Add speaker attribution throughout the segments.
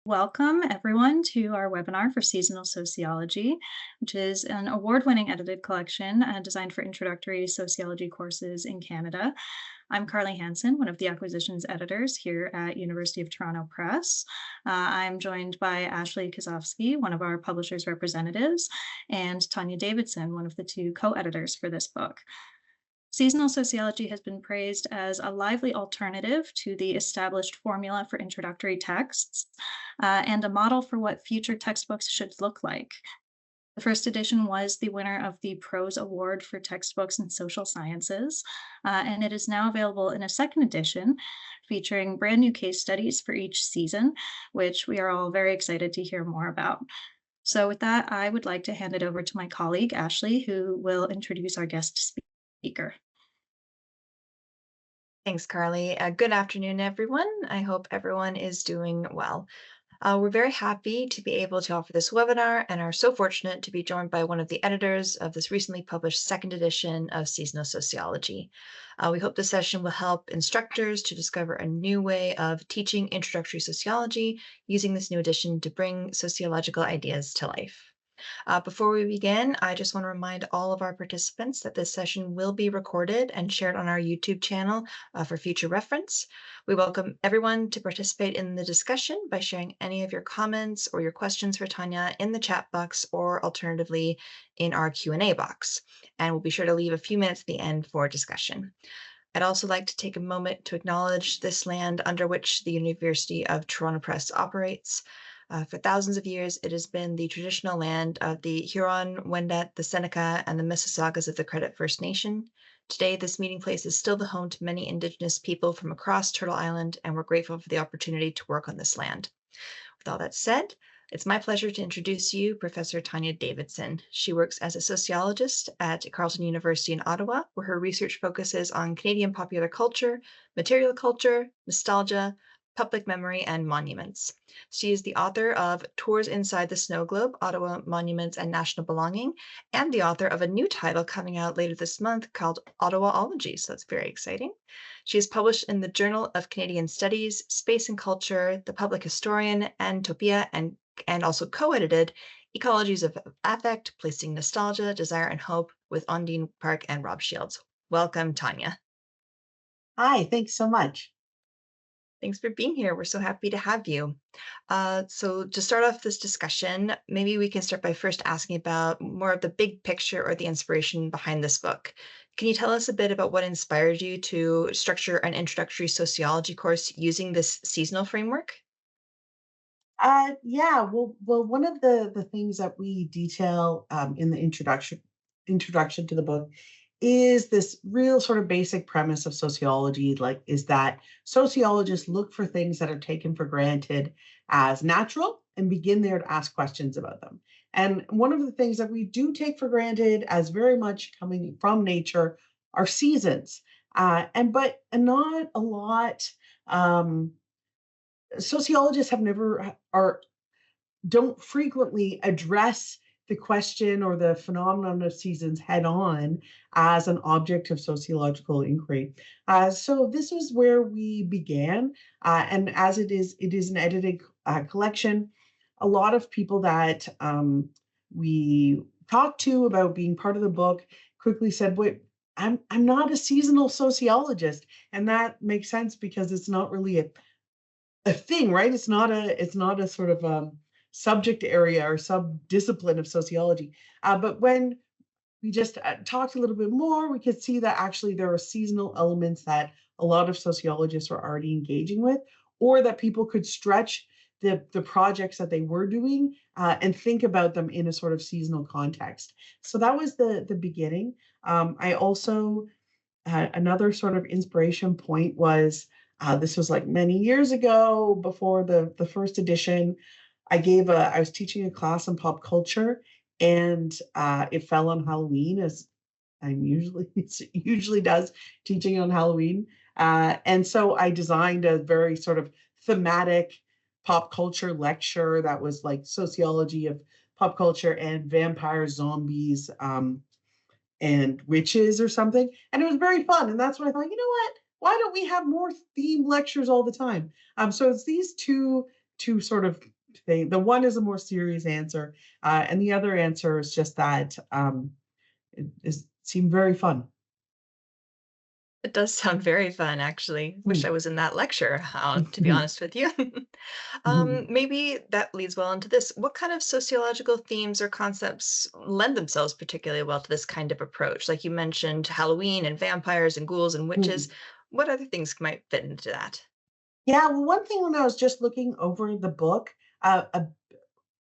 Speaker 1: Welcome, everyone, to our webinar for Seasonal Sociology, which is an award-winning edited collection designed for introductory sociology courses in Canada. I'm Carly Hansen, one of the acquisitions editors here at University of Toronto Press. I'm joined by Ashley Kazowski, one of our publisher's representatives, and Tonya Davidson, one of the two co-editors for this book. Seasonal sociology has been praised as a lively alternative to the established formula for introductory texts and a model for what future textbooks should look like. The first edition was the winner of the Prose Award for Textbooks in Social Sciences, and it is now available in a second edition featuring brand new case studies for each season, which we are all very excited to hear more about. So with that, I would like to hand it over to my colleague, Ashley, who will introduce our guest speaker.
Speaker 2: Thanks, Carly. Good afternoon, everyone. I hope everyone is doing well. We're very happy to be able to offer this webinar and are so fortunate to be joined by one of the editors of this recently published second edition of Seasonal Sociology. We hope this session will help instructors to discover a new way of teaching introductory sociology using this new edition to bring sociological ideas to life. Before we begin, I just want to remind all of our participants that this session will be recorded and shared on our YouTube channel for future reference. We welcome everyone to participate in the discussion by sharing any of your comments or your questions for Tonya in the chat box or alternatively in our Q&A box. And we'll be sure to leave a few minutes at the end for discussion. I'd also like to take a moment to acknowledge this land under which the University of Toronto Press operates. For thousands of years, it has been the traditional land of the Huron, Wendat, the Seneca, and the Mississaugas of the Credit First Nation. Today, this meeting place is still the home to many Indigenous people from across Turtle Island, and we're grateful for the opportunity to work on this land. With all that said, it's my pleasure to introduce you Professor Tonya Davidson. She works as a sociologist at Carleton University in Ottawa, where her research focuses on Canadian popular culture, material culture, nostalgia, public memory, and monuments. She is the author of Tours Inside the Snow Globe, Ottawa Monuments and National Belonging, and the author of a new title coming out later this month called Ottawaology, so that's very exciting. She is published in the Journal of Canadian Studies, Space and Culture, The Public Historian, and Topia, and also co-edited Ecologies of Affect, Placing Nostalgia, Desire, and Hope with Ondine Park and Rob Shields. Welcome, Tonya.
Speaker 3: Hi, thanks so much.
Speaker 2: Thanks for being here. We're so happy to have you. So to start off this discussion, maybe we can start by first asking about more of the big picture or the inspiration behind this book. Can you tell us a bit about what inspired you to structure an introductory sociology course using this seasonal framework?
Speaker 3: Well, one of the things that we detail in the introduction to the book is this real sort of basic premise of sociology, like is that sociologists look for things that are taken for granted as natural and begin there to ask questions about them. And one of the things that we do take for granted as very much coming from nature are seasons, but not a lot. Sociologists have never are don't frequently address the question or the phenomenon of seasons head on as an object of sociological inquiry. So this is where we began, and as it is an edited collection. A lot of people that we talked to about being part of the book quickly said, "Wait, I'm not a seasonal sociologist," and that makes sense because it's not really a thing, right? It's not a sort of subject area or sub-discipline of sociology. But when we just talked a little bit more, we could see that actually there are seasonal elements that a lot of sociologists are already engaging with, or that people could stretch the projects that they were doing and think about them in a sort of seasonal context. So that was the beginning. I also another sort of inspiration point was this was like many years ago before the first edition. I was teaching a class on pop culture, and it fell on Halloween, as it usually does, teaching on Halloween. And so I designed a very sort of thematic pop culture lecture that was like sociology of pop culture and vampires, zombies, and witches or something. And it was very fun. And that's when I thought, you know what? Why don't we have more theme lectures all the time? So it's these two sort of thing. The one is a more serious answer, and the other answer is just that it seemed very fun.
Speaker 2: It does sound very fun, actually. Wish
Speaker 3: Mm,
Speaker 2: I was in that lecture, to be honest with you.
Speaker 3: mhm.
Speaker 2: Maybe that leads well into this. What kind of sociological themes or concepts lend themselves particularly well to this kind of approach? Like you mentioned, Halloween and vampires and ghouls and witches.
Speaker 3: Mm.
Speaker 2: What other things might fit into that?
Speaker 3: Yeah, well, one thing when I was just looking over the book,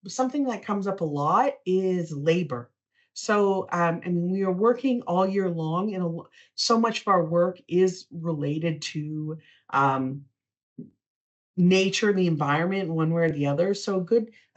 Speaker 3: something that comes up a lot is labor. So, I mean, we are working all year long, and so much of our work is related to um, nature and the environment in one way or the other. So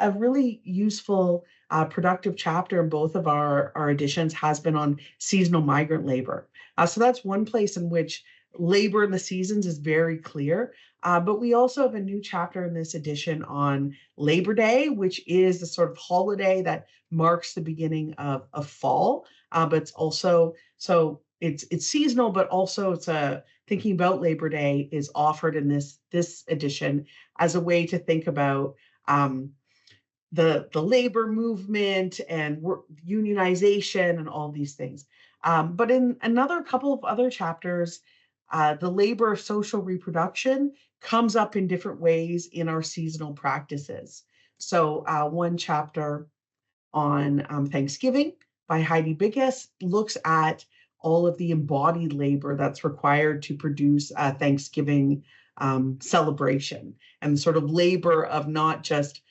Speaker 3: a really useful, productive chapter in both of our editions has been on seasonal migrant labor. So that's one place in which labor in the seasons is very clear. But we also have a new chapter in this edition on Labor Day, which is the sort of holiday that marks the beginning of fall. But it's also so it's seasonal, but also it's a thinking about Labor Day is offered in this edition as a way to think about um, the labor movement and unionization and all these things. But in another couple of other chapters, the labor of social reproduction comes up in different ways in our seasonal practices. So one chapter on Thanksgiving by Heidi Bickus looks at all of the embodied labor that's required to produce a Thanksgiving celebration and the sort of labor of not just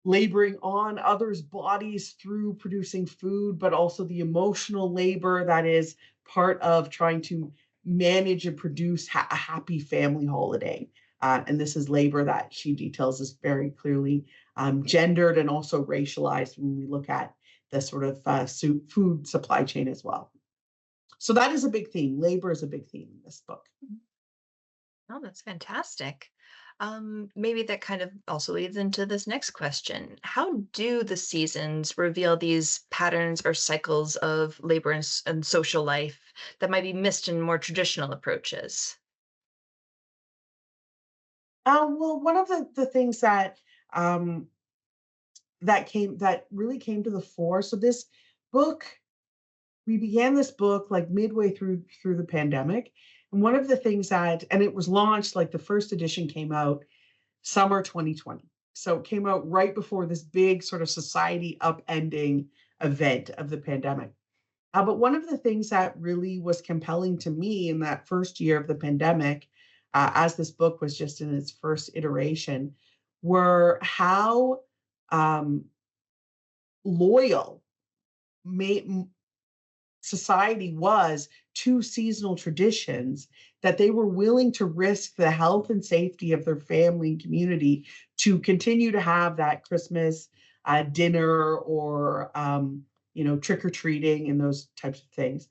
Speaker 3: laboring on others' bodies through producing food, but also the emotional labor that is part of trying to manage and produce a happy family holiday. And this is labor that she details is very clearly gendered and also racialized when we look at the sort of food supply chain as well. So that is a big theme. Labor is a big theme in this book.
Speaker 2: Oh, that's fantastic. Maybe that kind of also leads into this next question. How do the seasons reveal these patterns or cycles of labor and social life that might be missed in more traditional approaches?
Speaker 3: Well, one of the things um, that really came to the fore. So this book, we began this book like midway through the pandemic, and one of the things that, and it was launched like the first edition came out summer 2020. So it came out right before this big sort of society upending event of the pandemic. But one of the things that really was compelling to me in that first year of the pandemic, as this book was just in its first iteration, were how um, loyal society was to seasonal traditions, that they were willing to risk the health and safety of their family and community to continue to have that Christmas dinner or trick or treating and those types of things.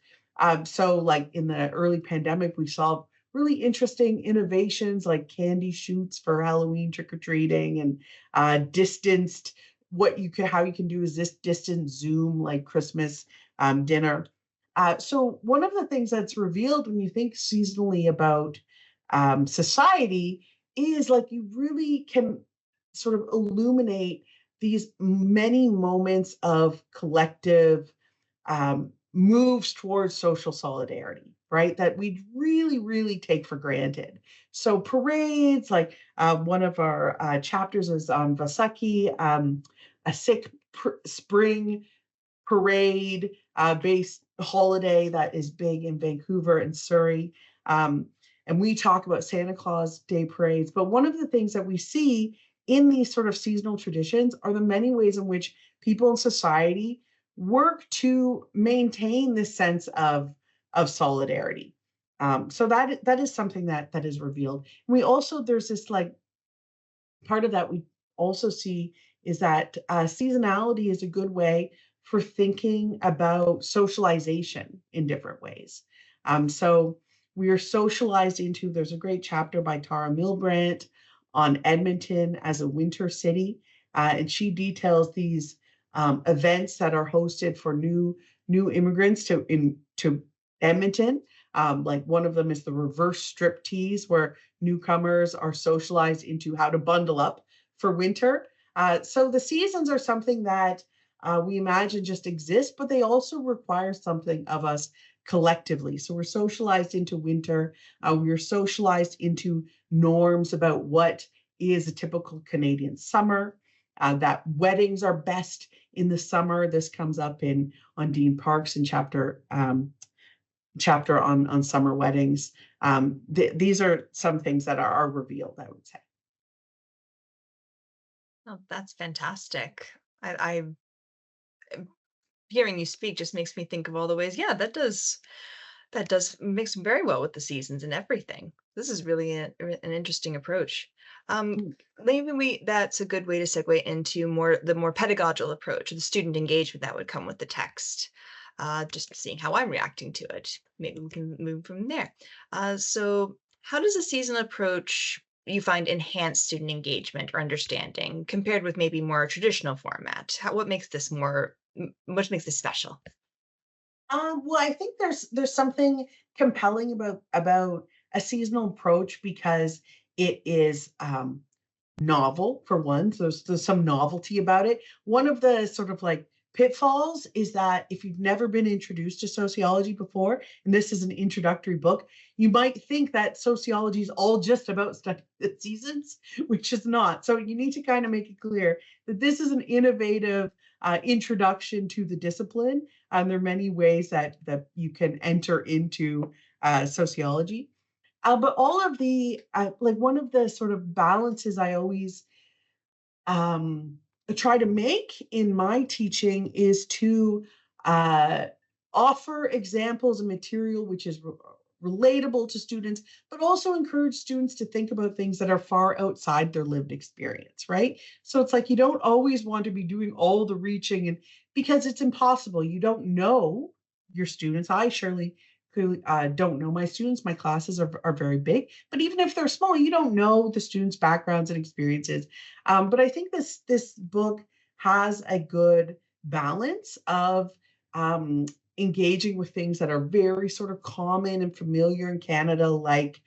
Speaker 3: So like in the early pandemic, we saw really interesting innovations like candy shoots for Halloween trick or treating and distanced how you can do is this distant Zoom like Christmas dinner. So one of the things that's revealed when you think seasonally about society is like you really can sort of illuminate these many moments of collective moves towards social solidarity, right? That we really, really take for granted. So parades, like one of our chapters is on Vasaki, a sick spring parade based holiday that is big in Vancouver and Surrey. Um, and we talk about Santa Claus Day parades. But one of the things that we see in these sort of seasonal traditions are the many ways in which people in society work to maintain this sense of solidarity. So that is something that is revealed. And we also there's this like part of that we also see is that seasonality is a good way for thinking about socialization in different ways. So we are socialized into, there's a great chapter by Tara Milbrandt on Edmonton as a winter city. And she details these events that are hosted for new immigrants to Edmonton. Like one of them is the reverse strip tease, where newcomers are socialized into how to bundle up for winter. So the seasons are something that we imagine just exist, but they also require something of us collectively. So we're socialized into winter. We're socialized into norms about what is a typical Canadian summer. That weddings are best in the summer. This comes up in on Dean Parks in chapter on summer weddings. These are some things that are revealed, I would say.
Speaker 2: Oh, that's fantastic. I hearing you speak just makes me think of all the ways. Yeah, that does mix very well with the seasons and everything. This is really an interesting approach. Um,
Speaker 3: Mm.
Speaker 2: maybe we that's a good way to segue into the more pedagogical approach, the student engagement that would come with the text. Just seeing how I'm reacting to it. Maybe we can move from there. So, how does a seasonal approach you find enhance student engagement or understanding compared with maybe more traditional format? What makes this special?
Speaker 3: Well, I think there's something compelling about a seasonal approach because it is novel for one. So there's some novelty about it. One of the sort of like pitfalls is that if you've never been introduced to sociology before, and this is an introductory book, you might think that sociology is all just about studying the seasons, which is not. So you need to kind of make it clear that this is an innovative introduction to the discipline. There are many ways that you can enter into sociology. But all of like one of the sort of balances I always um, try to make in my teaching is to uh, offer examples of material which is relatable to students, but also encourage students to think about things that are far outside their lived experience, right? So it's like you don't always want to be doing all the reaching, and because it's impossible. You don't know your students. I surely clearly don't know my students. My classes are very big, but even if they're small, you don't know the students' backgrounds and experiences. But I think this book has a good balance of um, engaging with things that are very sort of common and familiar in Canada, like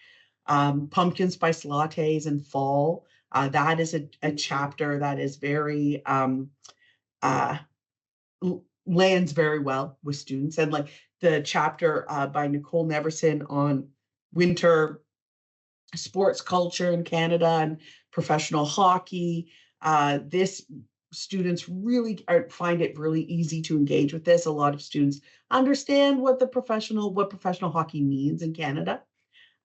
Speaker 3: pumpkin spice lattes in fall. That is a chapter that is very uh, lands very well with students, and like the chapter by Nicole Neverson on winter sports culture in Canada and professional hockey. This students really find it really easy to engage with this. A lot of students understand what professional hockey means in Canada.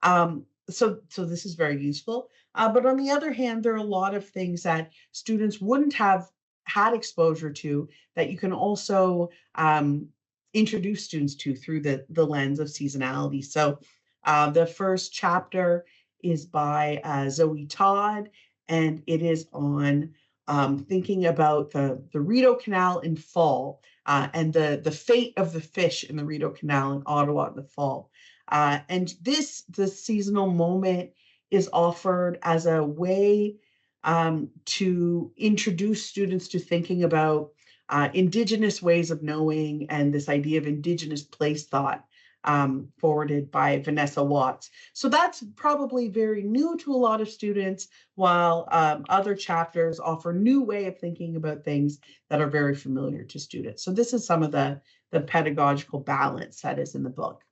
Speaker 3: So this is very useful. But on the other hand, there are a lot of things that students wouldn't have had exposure to that you can also introduce students to through the lens of seasonality. So the first chapter is by Zoe Todd, and it is on thinking about the Rideau Canal in fall and the fate of the fish in the Rideau Canal in Ottawa in the fall. And the seasonal moment is offered as a way to introduce students to thinking about Indigenous ways of knowing and this idea of Indigenous place thought forwarded by Vanessa Watts. So that's probably very new to a lot of students, while other chapters offer new way of thinking about things that are very familiar to students. So this is some of the pedagogical balance that is in the book.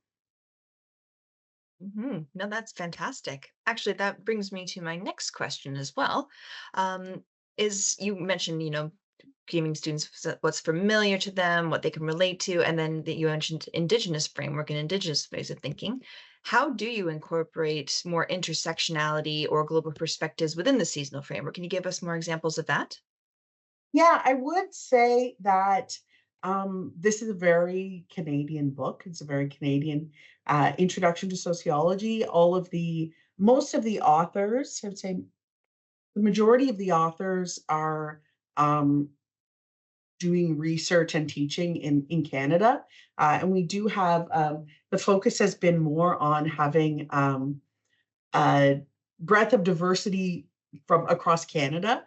Speaker 2: No, that's fantastic. Actually, that brings me to my next question as well. Um, is you mentioned, giving students what's familiar to them, what they can relate to, and then that you mentioned Indigenous framework and Indigenous ways of thinking. How do you incorporate more intersectionality or global perspectives within the seasonal framework? Can you give us more examples of that?
Speaker 3: Yeah, I would say that this is a very Canadian book. It's a very Canadian introduction to sociology. Most of the authors, I would say the majority of the authors are um, doing research and teaching in Canada. And we do have the focus has been more on having a breadth of diversity from across Canada.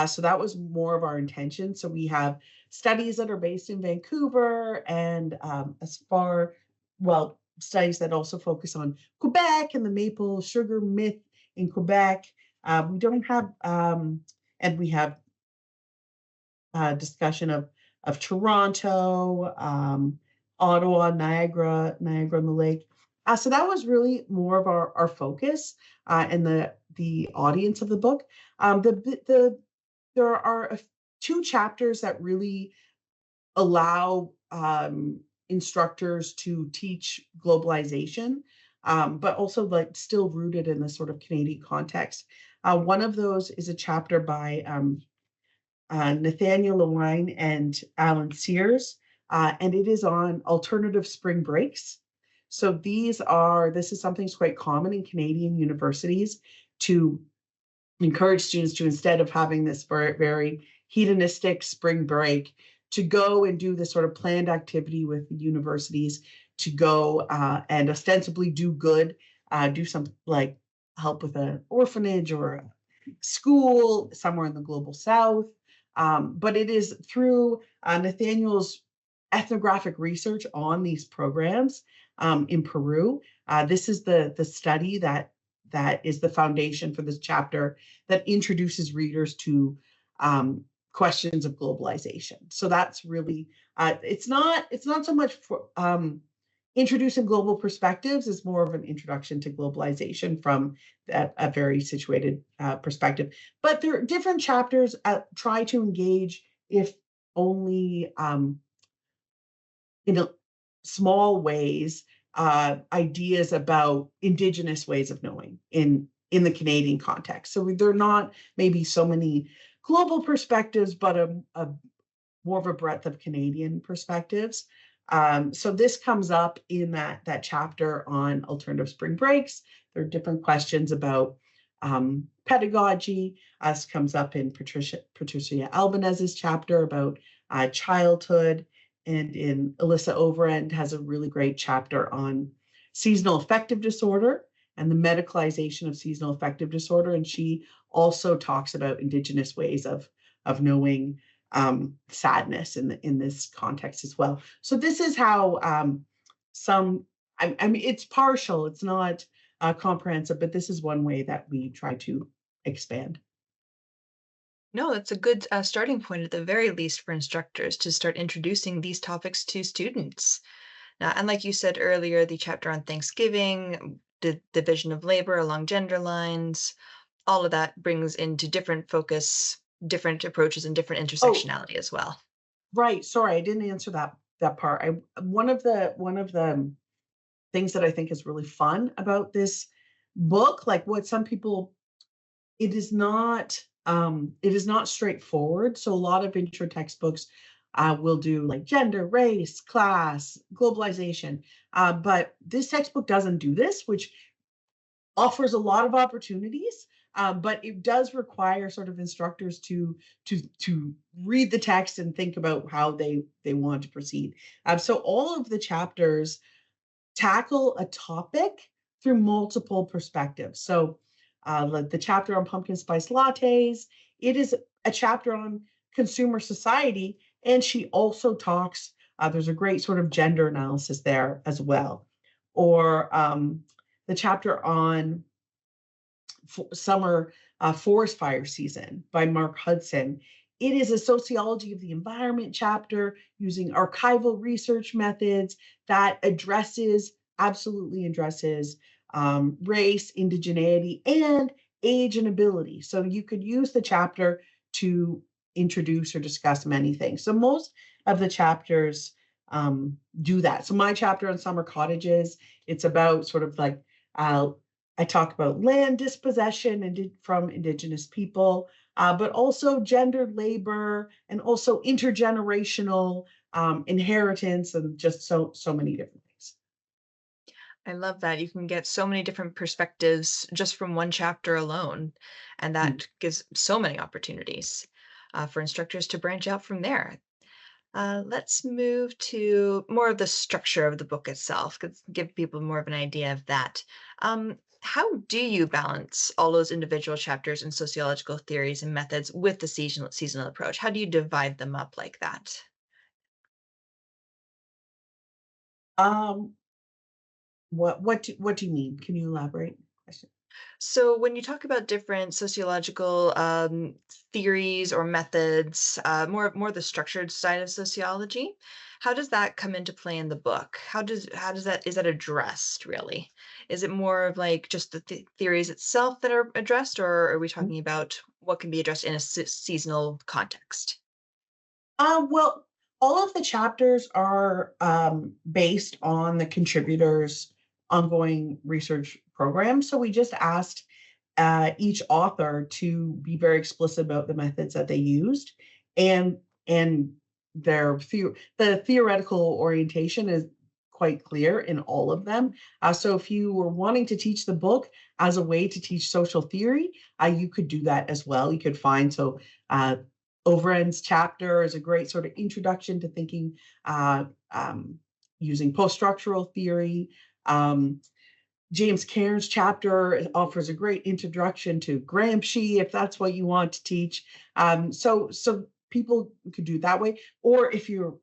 Speaker 3: So that was more of our intention. So we have studies that are based in Vancouver and studies that also focus on Quebec and the maple sugar myth in Quebec. We don't have, and we have discussion of Toronto, Ottawa, Niagara on the Lake. So that was really more of our focus and the audience of the book. There are two chapters that really allow instructors to teach globalization, but also like still rooted in the sort of Canadian context. One of those is a chapter by Nathaniel Lewine and Alan Sears, and it is on alternative spring breaks. So this is something that's quite common in Canadian universities to encourage students to, instead of having this very, very hedonistic spring break, to go and do this sort of planned activity with the universities to go and ostensibly do good, do something like help with an orphanage or a school somewhere in the global south. But it is through Nathaniel's ethnographic research on these programs in Peru. This is the study that is the foundation for this chapter that introduces readers to questions of globalization. So that's really it's not so much for introducing global perspectives, is more of an introduction to globalization from a very situated perspective. But there are different chapters try to engage, if only in small ways, ideas about Indigenous ways of knowing in the Canadian context. So there are not maybe so many global perspectives, but a more of a breadth of Canadian perspectives. So this comes up in that chapter on alternative spring breaks. There are different questions about pedagogy. This comes up in Patricia Albanez's chapter about childhood, and in Alyssa Overend has a really great chapter on seasonal affective disorder and the medicalization of seasonal affective disorder. And she also talks about Indigenous ways of knowing sadness in this context as well. So this is how I mean, it's partial, it's not comprehensive, but this is one way that we try to expand.
Speaker 2: No, that's a good starting point at the very least for instructors to start introducing these topics to students. Now, and like you said earlier, the chapter on Thanksgiving, the division of labor along gender lines, all of that brings into different focus, different approaches, and different
Speaker 3: Oh,
Speaker 2: intersectionality as well.
Speaker 3: right. Sorry, I didn't answer that part. One of the things that I think is really fun about this book, like what some people, it is not straightforward. So a lot of intro textbooks will do like gender, race, class, globalization. But this textbook doesn't do this, which offers a lot of opportunities, but it does require sort of instructors to read the text and think about how they want to proceed. So all of the chapters tackle a topic through multiple perspectives. So like the chapter on pumpkin spice lattes, it is a chapter on consumer society, and she also talks. There's a great sort of gender analysis there as well, or the chapter on summer forest fire season by Mark Hudson. It is a sociology of the environment chapter using archival research methods that absolutely addresses race, indigeneity, and age and ability. So you could use the chapter to introduce or discuss many things. So most of the chapters do that. So my chapter on summer cottages, it's about sort of like I talk about land dispossession and from Indigenous people, but also gendered labor and also intergenerational inheritance, and just so many different things.
Speaker 2: I love that. You can get so many different perspectives just from one chapter alone, and
Speaker 3: Mm.
Speaker 2: that gives so many opportunities for instructors to branch out from there. Let's move to more of the structure of the book itself, give people more of an idea of that. How do you balance all those individual chapters and sociological theories and methods with the seasonal approach? How do you divide them up like that?
Speaker 3: Um, what do you mean? Can you elaborate? Question.
Speaker 2: So when you talk about different sociological theories or methods, more the structured side of sociology, how does that come into play in the book? How does that is that addressed really? Is it more of like just the theories itself that are addressed, or are we talking about what can be addressed in a seasonal context?
Speaker 3: Well, all of the chapters are based on the contributors' ongoing research program. So we just asked each author to be very explicit about the methods that they used, and and the theoretical orientation is quite clear in all of them. So if you were wanting to teach the book as a way to teach social theory, you could do that as well. You could find uh, Overend's chapter is a great sort of introduction to thinking uh, um, using post-structural theory. Um, James Cairns' chapter offers a great introduction to Gramsci, if that's what you want to teach. So people could do it that way, or if you're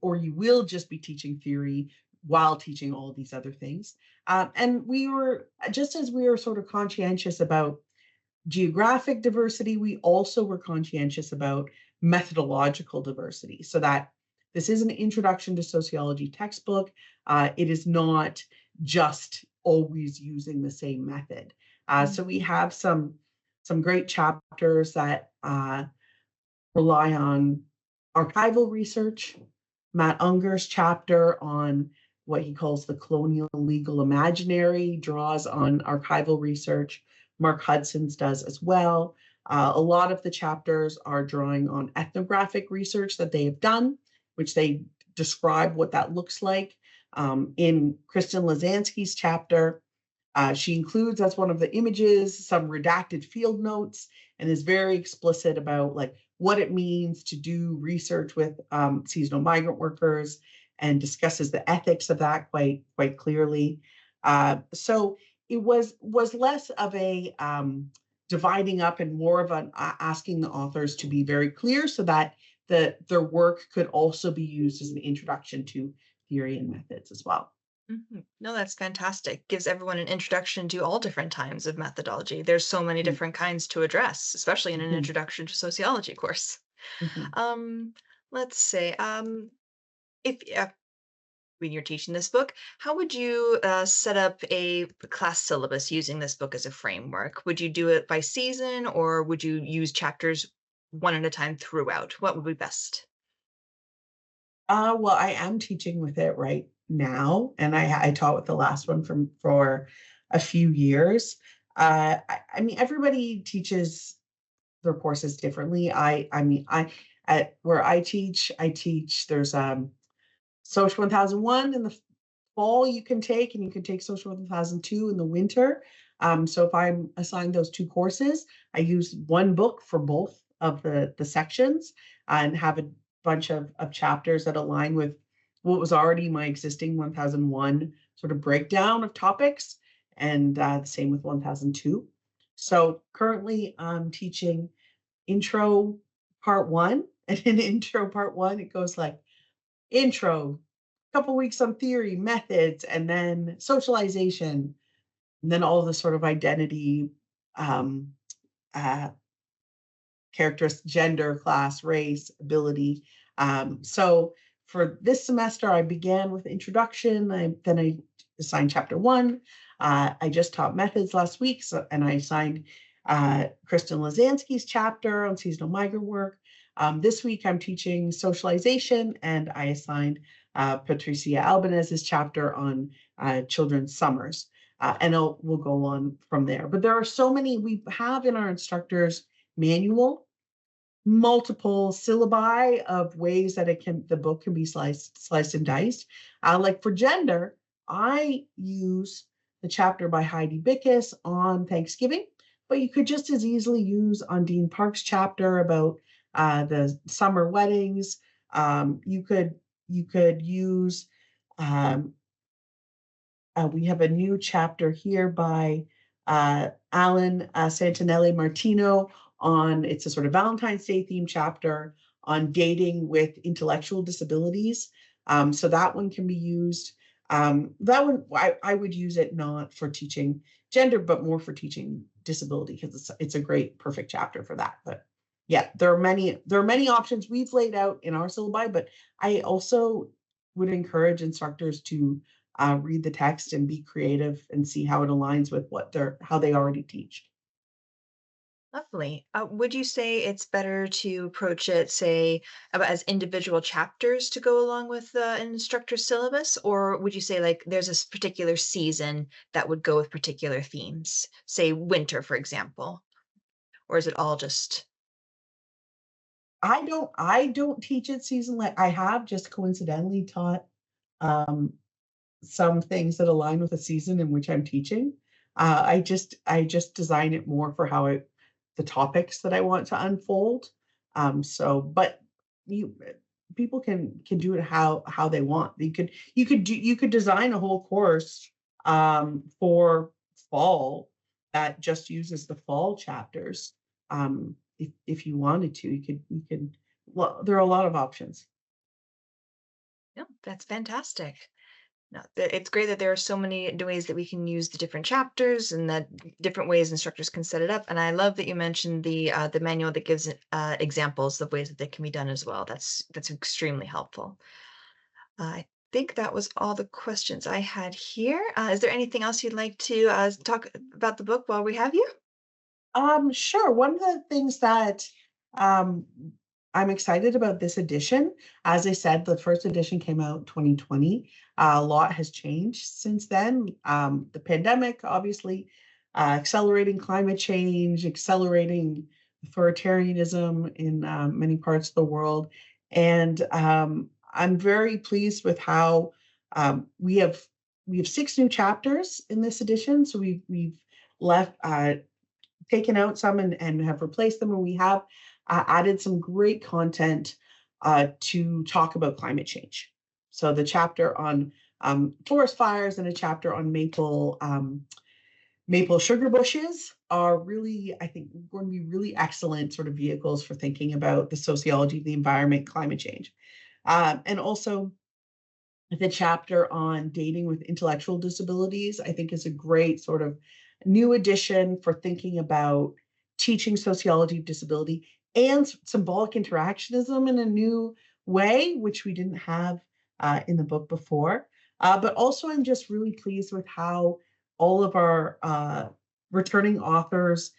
Speaker 3: or you will just be teaching theory while teaching all these other things. And we were just as we were sort of conscientious about geographic diversity, we also were conscientious about methodological diversity, so that this is an introduction to sociology textbook. It is not just always using the same method. So we have some great chapters that rely on archival research. Matt Unger's chapter on what he calls the colonial legal imaginary draws on archival research. Mark Hudson's does as well. A lot of the chapters are drawing on ethnographic research that they have done, which they describe what that looks like. In Kristen Lazansky's chapter, she includes as one of the images some redacted field notes and is very explicit about like what it means to do research with seasonal migrant workers and discusses the ethics of that quite clearly. So it was less of a dividing up and more of an asking the authors to be very clear so that their work could also be used as an introduction to theory and methods as well.
Speaker 2: No, that's fantastic. Gives everyone an introduction to all different types of methodology. There's so many
Speaker 3: Mhm,
Speaker 2: different kinds to address, especially in an
Speaker 3: mhm,
Speaker 2: introduction to sociology course.
Speaker 3: mhm.
Speaker 2: Um, let's say, if when you're teaching this book, how would you set up a class syllabus using this book as a framework? Would you do it by season, or would you use chapters one at a time throughout? What would be best?
Speaker 3: Well, I am teaching with it right now, and I taught with the last one for a few years. I mean, everybody teaches their courses differently. I mean, I at where I teach. There's Social 1001 in the fall you can take, and you can take Social 1002 in the winter. So if I'm assigned those two courses, I use one book for both of the sections and have a bunch of chapters that align with what was already my existing 1001 sort of breakdown of topics, and the same with 1002. So currently I'm teaching intro part one, and in intro part one, it goes like intro, couple weeks on theory, methods, and then socialization, and then all the sort of identity, um, uh, characteristics, gender, class, race, ability. So for this semester, I began with introduction. Then I assigned chapter one. I just taught methods last week, and I assigned Kristen Lazansky's chapter on seasonal migrant work. This week, I'm teaching socialization, and I assigned Patricia Albanez's chapter on children's summers. And we'll go on from there. But there are so many we have in our instructors manual multiple syllabi of ways that the book can be sliced and diced. Like for gender, I use the chapter by Heidi Bickus on Thanksgiving, but you could just as easily use on Dean Park's chapter about the summer weddings. You could use um, we have a new chapter here by Alan Santinelli Martino on, it's a sort of Valentine's Day themed chapter on dating with intellectual disabilities. So that one can be used. That would I would use it not for teaching gender, but more for teaching disability because it's a great perfect chapter for that. But yeah, there are many options we've laid out in our syllabi, but I also would encourage instructors to read the text and be creative and see how it aligns with how they already teach.
Speaker 2: Lovely. Would you say it's better to approach it, say, as individual chapters to go along with an instructor's syllabus, or would you say like there's a particular season that would go with particular themes, say winter, for example, or is it all just
Speaker 3: I don't teach it seasonally. I have just coincidentally taught um, some things that align with the season in which I'm teaching. I just design it more for the topics that I want to unfold. But you people can do it how they want. You could design a whole course for fall that just uses the fall chapters. If you wanted to, you could. Well, there are a lot of options.
Speaker 2: no, that's fantastic. No, it's great that there are so many ways that we can use the different chapters and that different ways instructors can set it up. And I love that you mentioned the manual that gives examples of ways that they can be done as well. That's extremely helpful. I think that was all the questions I had here. Is there anything else you'd like to talk about the book while we have you?
Speaker 3: Sure. One of the things that um, I'm excited about this edition, as I said, the first edition came out 2020. A lot has changed since then. The pandemic, obviously, accelerating climate change, accelerating authoritarianism in many parts of the world, and I'm very pleased with how we have 6 new chapters in this edition. So we've left taken out some and have replaced them, and we have added some great content to talk about climate change. So the chapter on forest fires and a chapter on maple sugar bushes are really, I think, going to be really excellent sort of vehicles for thinking about the sociology of the environment, climate change, and also the chapter on dating with intellectual disabilities, I think is a great sort of new addition for thinking about teaching sociology of disability and symbolic interactionism in a new way, which we didn't have in the book before. But also, I'm just really pleased with how all of our returning authors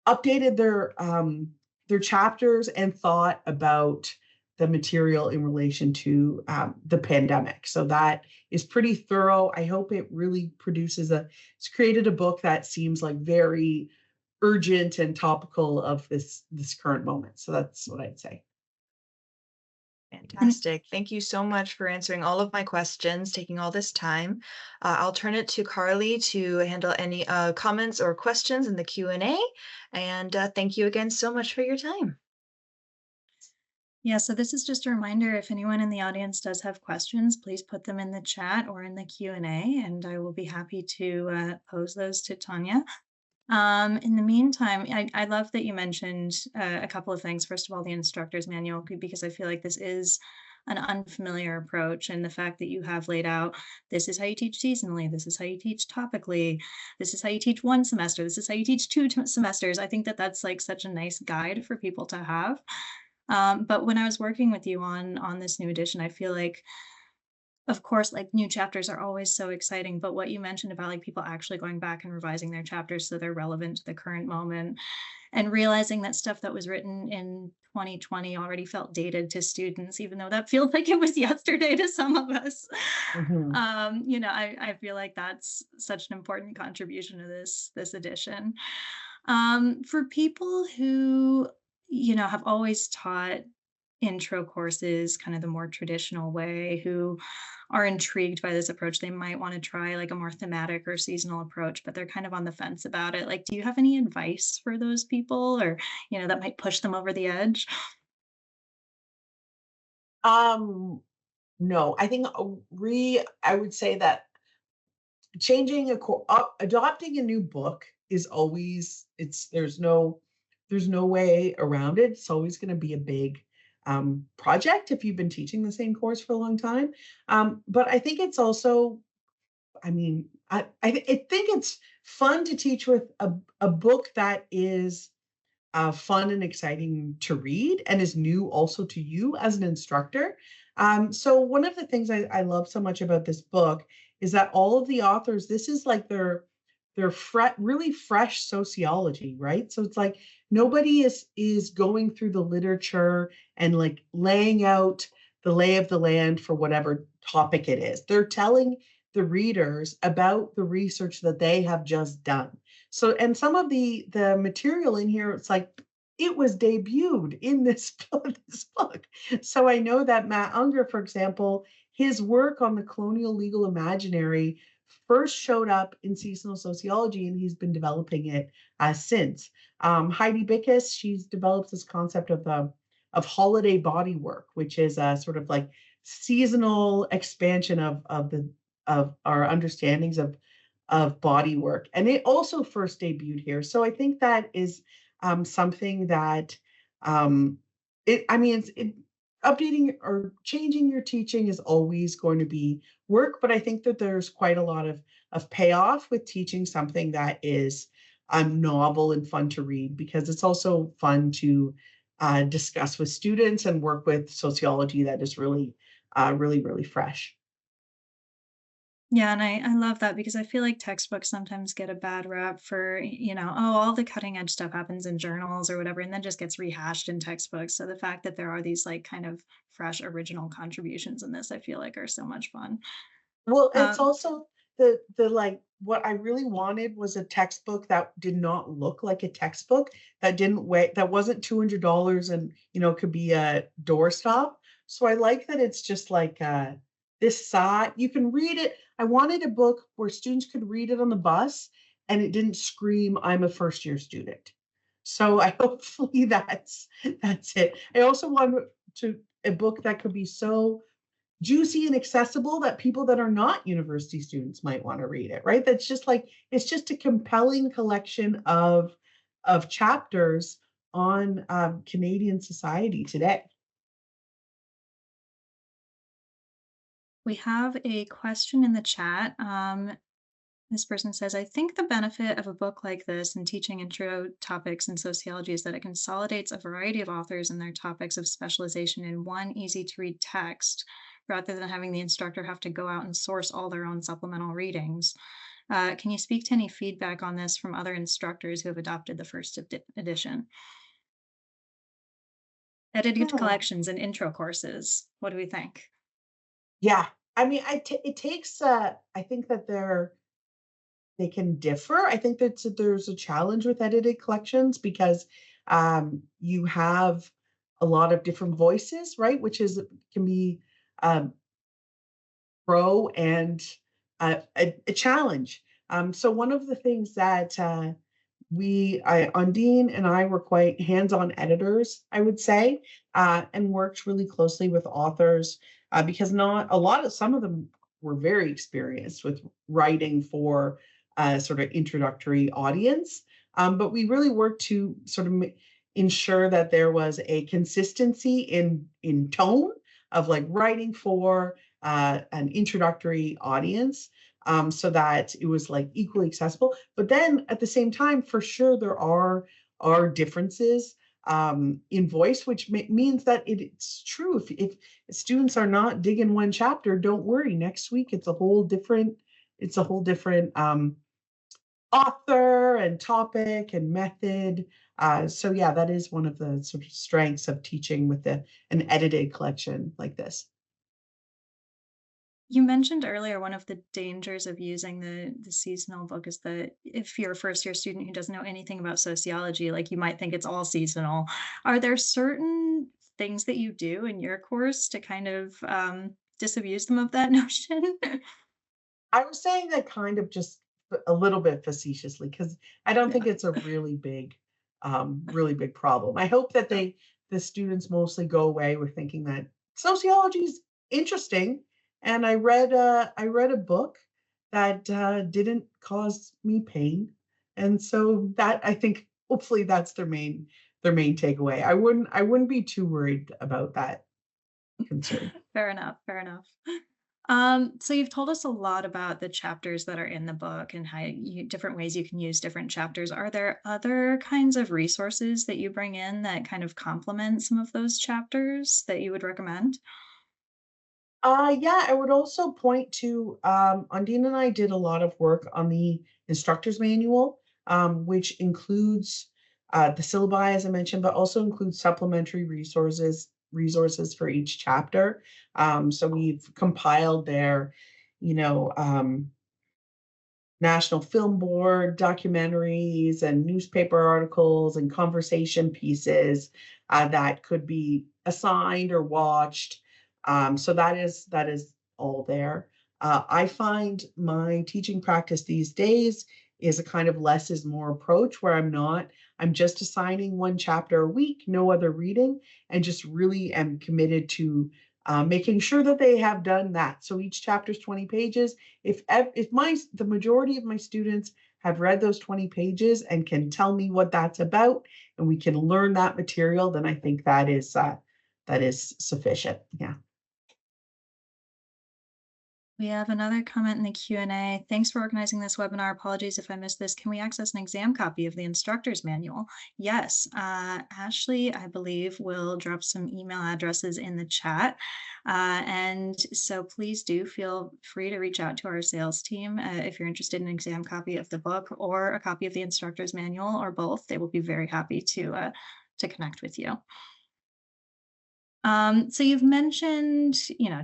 Speaker 3: updated their chapters and thought about the material in relation to the pandemic. So that is pretty thorough. I hope it really it's created a book that seems like very urgent and topical of this current moment. So that's what I'd say.
Speaker 1: And
Speaker 2: Fantastic. Thank you so much for answering all of my questions, taking all this time. I'll turn it to Carly to handle any comments or questions in the Q&A. And thank you again so much for your time.
Speaker 1: yeah, so this is just a reminder, if anyone in the audience does have questions, please put them in the chat or in the Q&A, and I will be happy to pose those to Tonya. In the meantime, I love that you mentioned a couple of things. First of all, the instructor's manual, because I feel like this is an unfamiliar approach. And the fact that you have laid out, this is how you teach seasonally, this is how you teach topically, this is how you teach one semester, this is how you teach semesters. I think that that's like such a nice guide for people to have. But when I was working with you on this new edition, I feel like, of course, like, new chapters are always so exciting, but what you mentioned about, like, people actually going back and revising their chapters so they're relevant to the current moment, and realizing that stuff that was written in 2020 already felt dated to students, even though that feels like it was yesterday to some of us.
Speaker 3: Mhm.
Speaker 1: I feel like that's such an important contribution to this edition. For people who, have always taught intro courses kind of the more traditional way, who are intrigued by this approach, they might want to try like a more thematic or seasonal approach, but they're kind of on the fence about it. Like, do you have any advice for those people, or, that might push them over the edge?
Speaker 3: Um, no, I think I would say that adopting a new book is always it's there's no way around it. It's always going to be a big project if you've been teaching the same course for a long time. But I think it's also, I mean, I think it's fun to teach with a book that is fun and exciting to read and is new also to you as an instructor. So one of the things I love so much about this book is that all of the authors, this is like really fresh sociology, right? So it's like nobody is going through the literature and like laying out the lay of the land for whatever topic it is. They're telling the readers about the research that they have just done. So, and some of the material in here, it's like it was debuted in this book. So I know that Matt Unger, for example, his work on the colonial legal imaginary first showed up in seasonal sociology, and he's been developing it since. Heidi Bickus, she's developed this concept of holiday body work, which is a sort of like seasonal expansion of our understandings of body work. And it also first debuted here. So I think that is something that I mean, updating or changing your teaching is always going to be work, but I think that there's quite a lot of payoff with teaching something that is novel and fun to read, because it's also fun to discuss with students and work with sociology that is really fresh.
Speaker 1: Yeah, and I love that because I feel like textbooks sometimes get a bad rap for, oh, all the cutting edge stuff happens in journals or whatever, and then just gets rehashed in textbooks. So the fact that there are these like kind of fresh original contributions in this, I feel like are so much fun.
Speaker 3: Well, it's
Speaker 1: Um,
Speaker 3: also the like what I really wanted was a textbook that did not look like a textbook, that didn't weigh, that wasn't $200 and could be a doorstop. So I like that it's just like this side you can read it. I wanted a book where students could read it on the bus and it didn't scream, "I'm a first year student." So I hopefully that's it. I also want to a book that could be so juicy and accessible that people that are not university students might want to read it, right? That's just like it's just a compelling collection of chapters on Canadian society today.
Speaker 1: we have a question in the chat. This person says, I think the benefit of a book like this in teaching intro topics in sociology is that it consolidates a variety of authors and their topics of specialization in one easy to read text, rather than having the instructor have to go out and source all their own supplemental readings. Can you speak to any feedback on this from other instructors who have adopted the first edition? Edited
Speaker 3: Yeah.
Speaker 1: collections and intro courses. What do we think?
Speaker 3: Yeah. I mean, it takes I think that they can differ. I think that there's a challenge with edited collections because you have a lot of different voices, right? Which is can be um, pro and a challenge. So one of the things that Undine and I were quite hands-on editors, I would say, and worked really closely with authors because not a lot of some of them were very experienced with writing for a sort of introductory audience. But we really worked to sort of ensure that there was a consistency in tone of like writing for an introductory audience, so that it was like equally accessible. But then at the same time, for sure, there are differences in voice, which means that it's true. If students are not digging one chapter, don't worry. Next week, it's a whole different author and topic and method. So yeah, that is one of the sort of strengths of teaching with an edited collection like this.
Speaker 1: You mentioned earlier one of the dangers of using the seasonal book is that if you're a first year student who doesn't know anything about sociology, like you might think it's all seasonal. Are there certain things that you do in your course to kind of disabuse them of that notion?
Speaker 3: I was saying that kind of just a little bit facetiously because I don't think
Speaker 1: Yeah.
Speaker 3: it's a really big problem. I hope that the students mostly go away with thinking that sociology is interesting, and I read a book that didn't cause me pain, and so that I think hopefully that's their main takeaway. I wouldn't be too worried about that concern.
Speaker 1: Fair enough, fair enough. So you've told us a lot about the chapters that are in the book and how different ways you can use different chapters. Are there other kinds of resources that you bring in that kind of complement some of those chapters that you would recommend?
Speaker 3: Yeah, I would also point to Undine and I did a lot of work on the instructor's manual, which includes the syllabi, as I mentioned, but also includes supplementary resources for each chapter. So we've compiled their, you know, National Film Board documentaries and newspaper articles and conversation pieces that could be assigned or watched. So that is all there. I find my teaching practice these days is a kind of less is more approach where I'm just assigning one chapter a week, no other reading, and just really am committed to making sure that they have done that. So each chapter is 20 pages. If the majority of my students have read those 20 pages and can tell me what that's about, and we can learn that material, then I think that is sufficient. Yeah.
Speaker 1: We have another comment in the Q&A. Thanks for organizing this webinar. Apologies if I missed this. Can we access an exam copy of the instructor's manual? Yes, Ashley, I believe, will drop some email addresses in the chat. And so please do feel free to reach out to our sales team if you're interested in an exam copy of the book or a copy of the instructor's manual or both. They will be very happy to connect with you. So you've mentioned,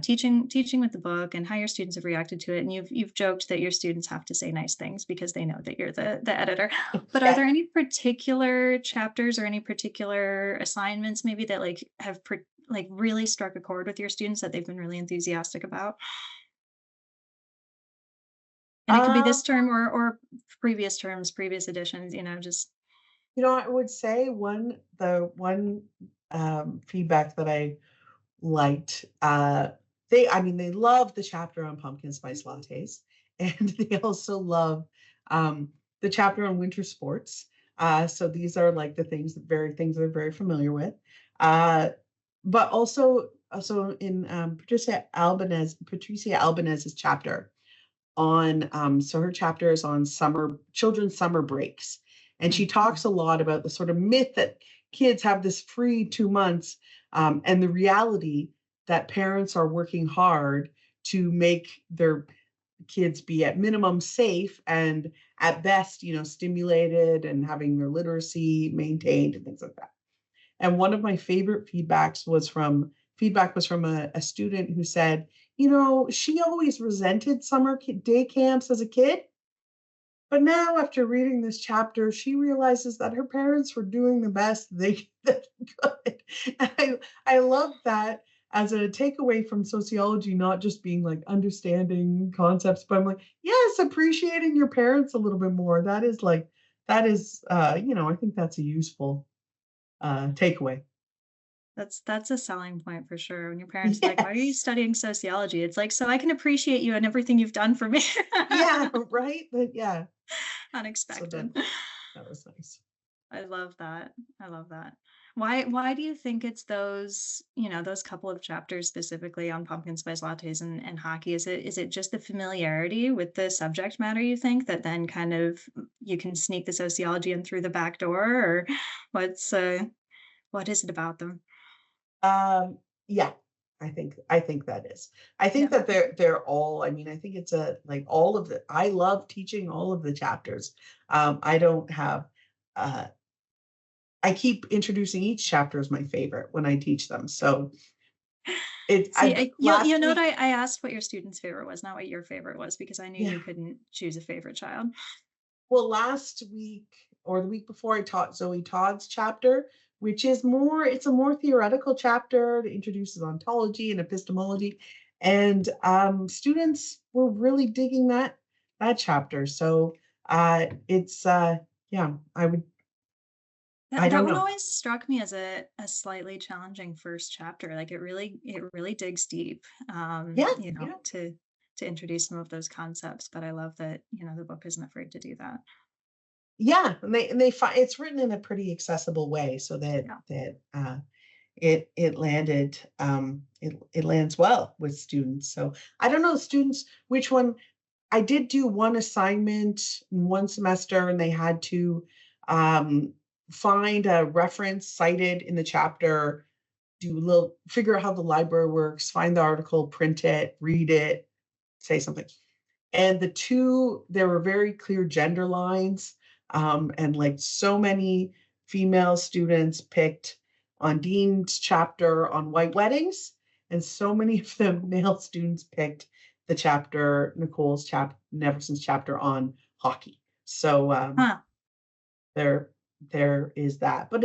Speaker 1: teaching with the book and how your students have reacted to it, and you've joked that your students have to say nice things because they know that you're the editor. But are
Speaker 3: Yeah.
Speaker 1: there any particular chapters or any particular assignments maybe that have really struck a chord with your students that they've been really enthusiastic about? And it could be
Speaker 3: Um,
Speaker 1: this term or previous terms, previous editions. Just
Speaker 3: I would say the one feedback that I liked. They love the chapter on pumpkin spice lattes, and they also love the chapter on winter sports. So these are like things they're very familiar with. Uh, but also in Patricia Albanez's chapter on so her chapter is on children's summer breaks, and she talks a lot about the sort of myth that kids have this free 2 months, and the reality that parents are working hard to make their kids be at minimum safe and at best stimulated and having their literacy maintained and things like that. And one of my favorite feedback was from a student who said, she always resented day camps as a kid, but now after reading this chapter, she realizes that her parents were doing the best they could. And I love that as a takeaway from sociology, not just being like understanding concepts, but I'm like, yes, appreciating your parents a little bit more. I think that's a useful takeaway.
Speaker 1: that's a selling point for sure. When your parents are like, "Why are you
Speaker 3: Yes.
Speaker 1: studying sociology?" It's like, "So I can appreciate you and everything you've done for me."
Speaker 3: Yeah, right? But yeah. So
Speaker 1: Unexpected.
Speaker 3: that was nice.
Speaker 1: I love that. I love that. Why do you think it's those couple of chapters specifically on pumpkin spice lattes and hockey? Is it just the familiarity with the subject matter you think that then kind of you can sneak the sociology in through the back door, or what's what is it about them?
Speaker 3: Yeah, I think that is. I think
Speaker 1: Yeah.
Speaker 3: that they're all, I think it's a like all of the I love teaching all of the chapters. I don't have uh I keep introducing each chapter as my favorite when I teach them. So it
Speaker 1: See,
Speaker 3: I
Speaker 1: you'll
Speaker 3: last
Speaker 1: note
Speaker 3: week,
Speaker 1: I asked what your student's favorite was, not what your favorite was, because I knew
Speaker 3: yeah.
Speaker 1: you couldn't choose a favorite child.
Speaker 3: Well, last week or the week before, I taught Zoe Todd's chapter, which is it's a more theoretical chapter that introduces ontology and epistemology. And students were really digging that chapter. So yeah, I
Speaker 1: That
Speaker 3: don't
Speaker 1: one
Speaker 3: know.
Speaker 1: always struck me as a slightly challenging first chapter. Like it really digs deep,
Speaker 3: Yeah, yeah.
Speaker 1: to introduce some of those concepts. But I love that, the book isn't afraid to do that.
Speaker 3: Yeah, and they find it's written in a pretty accessible way so that
Speaker 1: Yeah.
Speaker 3: it landed it lands well with students. So I don't know students which one. I did do one assignment in one semester, and they had to um, find a reference cited in the chapter, do a little figure out how the library works, find the article, print it, read it, say something. And the two, there were very clear gender lines, and like so many female students picked Ondine's chapter on white weddings, and so many of the male students picked the chapter, Nicole's chapter, Neverson's chapter on hockey. So
Speaker 1: Huh.
Speaker 3: there there is that. But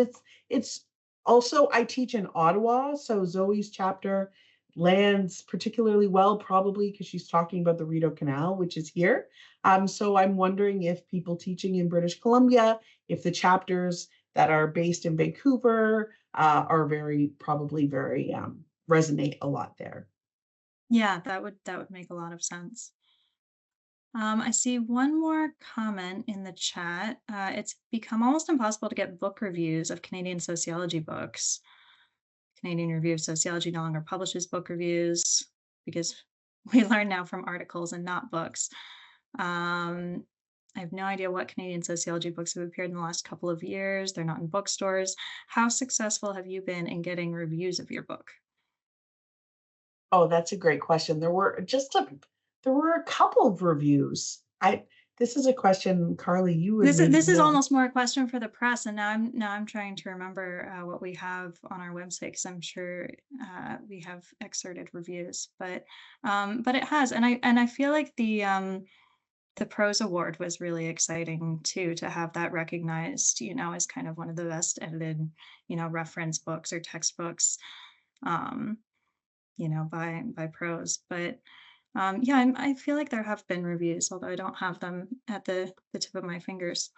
Speaker 3: it's also, I teach in Ottawa, so Zoe's chapter lands particularly well, probably because she's talking about the Rideau Canal, which is here. So I'm wondering if people teaching in British Columbia, if the chapters that are based in Vancouver are very probably very resonate a lot there.
Speaker 1: Yeah, that would make a lot of sense. I see one more comment in the chat. It's become almost impossible to get book reviews of Canadian sociology books. Canadian Review of Sociology no longer publishes book reviews because we learn now from articles and not books. Um, I have no idea what Canadian sociology books have appeared in the last couple of years. They're not in bookstores. How successful have you been in getting reviews of your book?
Speaker 3: Oh, that's a great question. There were a couple of reviews. I This is a question, Carly, you would maybe
Speaker 1: This is
Speaker 3: know.
Speaker 1: almost more a question for the press, and now I'm trying to remember what we have on our website because I'm sure we have excerpted reviews, but it has, and I feel like the Prose Award was really exciting too to have that recognized, as kind of one of the best edited, reference books or textbooks, um, by prose. But yeah, I feel like there have been reviews, although I don't have them at the tip of my fingers.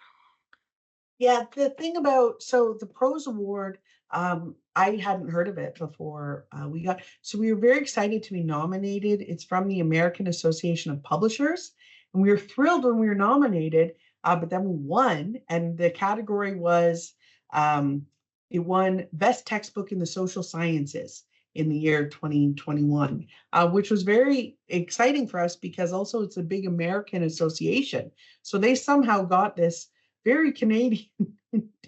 Speaker 3: Yeah, the thing about so the Prose Award, I hadn't heard of it before we got. So we were very excited to be nominated. It's from the American Association of Publishers, and we were thrilled when we were nominated. But then we won, and the category was um, it won Best Textbook in the Social Sciences in the year 2021, which was very exciting for us because also it's a big American association. So they somehow got this very Canadian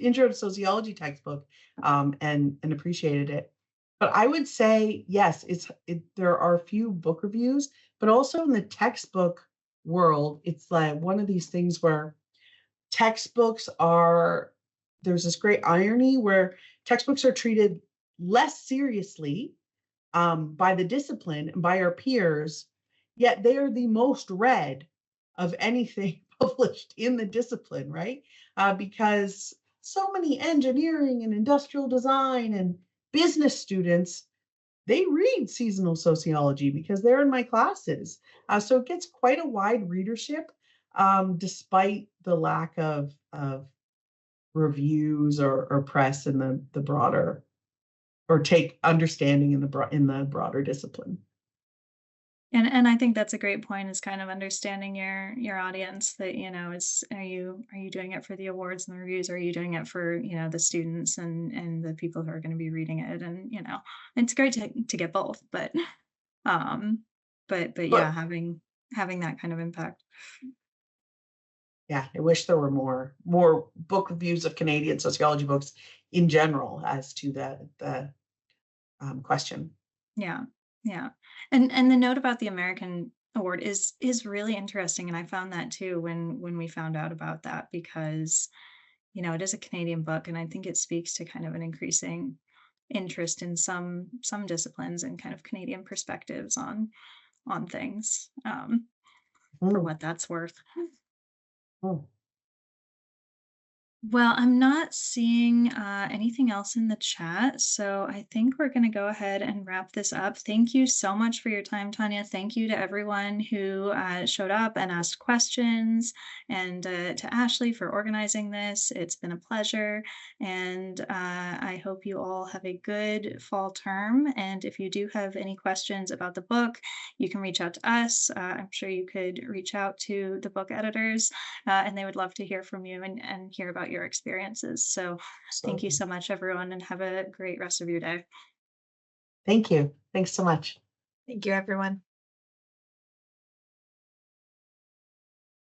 Speaker 3: intro to sociology textbook, and appreciated it. But I would say yes, there are a few book reviews, but also in the textbook world, it's like one of these things where textbooks are there's this great irony where textbooks are treated less seriously by the discipline and by our peers, yet they are the most read of anything published in the discipline, right? Because so many engineering and industrial design and business students, they read seasonal sociology because they're in my classes. So it gets quite a wide readership, despite the lack of reviews or press in the broader or take understanding in the broader discipline.
Speaker 1: And I think that's a great point is kind of understanding your audience that, is are you doing it for the awards and the reviews? Or are you doing it for, the students and the people who are going to be reading it? And, it's great to get both, um but yeah,
Speaker 3: But
Speaker 1: having that kind of impact.
Speaker 3: yeah, I wish there were more book reviews of Canadian sociology books in general as to the question.
Speaker 1: Yeah. Yeah. And the note about the American award is really interesting. And I found that too when we found out about that because, it is a Canadian book and I think it speaks to kind of an increasing interest in some disciplines and kind of Canadian perspectives on things, for
Speaker 3: Mm,
Speaker 1: what that's worth.
Speaker 3: mm.
Speaker 1: Well, I'm not seeing anything else in the chat, so I think we're going to go ahead and wrap this up. Thank you so much for your time, Tanya. Thank you to everyone who showed up and asked questions, and to Ashley for organizing this. It's been a pleasure, and I hope you all have a good fall term. And if you do have any questions about the book, you can reach out to us. I'm sure you could reach out to the book editors, and they would love to hear from you and hear about your experiences. So thank you
Speaker 3: Absolutely.
Speaker 1: so much, everyone, and have a great rest of your day.
Speaker 3: Thank you. Thanks so much.
Speaker 2: Thank you, everyone.